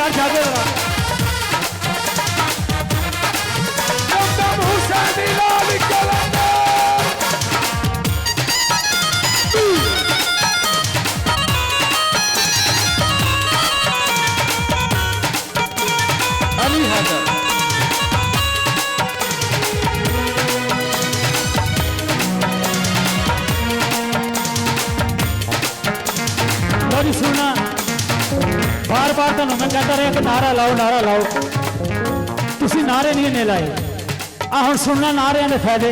यार जागे जरा हुसैनी लाल कलंदर अली हैदर लोरी सुना बार बार तो मैं कहता रहा कि नारा लाओ तुसी नारे नहीं ने लाए आ हुण सुनना नारियां दे फायदे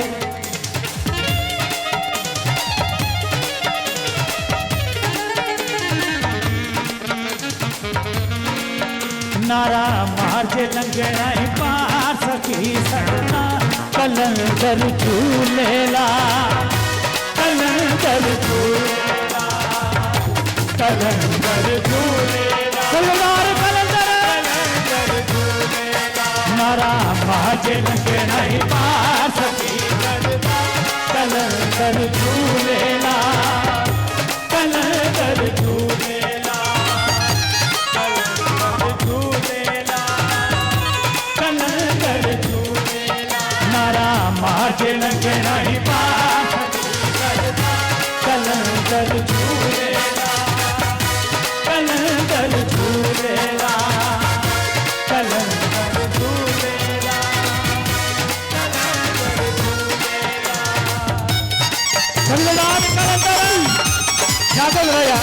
नारा मार के लंगड़ा ही पार सकी सड़ना कलंदर झूलेला कलंदर झूलेला कलंदर झूलेला कलंदर झूलेला नारा मार के लंगड़ा ही पार सकी सड़ना कलंदर झूलेला कलंदर झूलेला मार्जे लगे नहीं पास कलंदर झूलेला कलंदर झूलेला कलंदर झूलेला कलंदर कलंदर याद रहा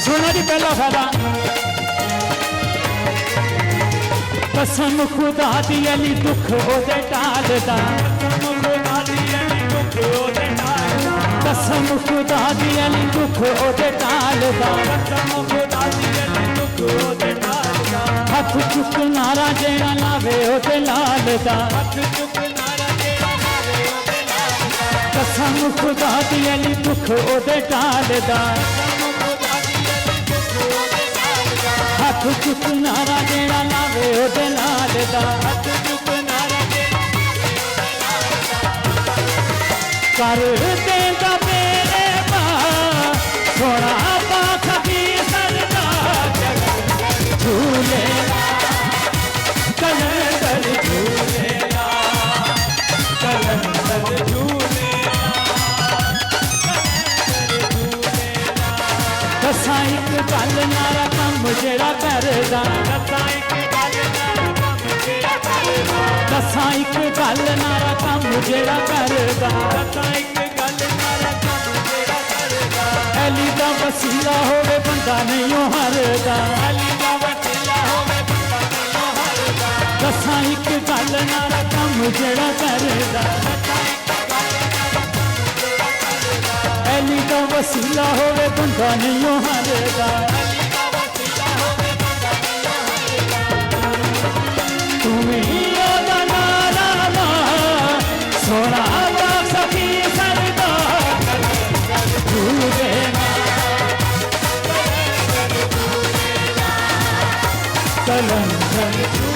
सुना जी पहला फायदा कसम खुदा दी अली दुख ओदे टालदा कसम खुदा दी अली दुख ओदे टालदा हथ चुक नारा जेड़ा लावे ओदे लालदा कसम खुदा दी अली दुख ओदे टालदा हथ चुक नारा जेड़ा लावे ओदे लालदा कर देंदा मेरे मां सोना पाख की सरदा झूलेला कलंदर झूलेला कलंदर झूलेला दसा एक गल नारा कम जेड़ा करदा दसा एक गल नारा कम जेड़ा करदा अली दा वसीला होवे बंदा नहीं हरदा दसा एक गल नारा कम जेड़ा करदा अली दा वसीला होवे बंदा नहीं हरदा सोना सखी सरदा झूलेला कलंदर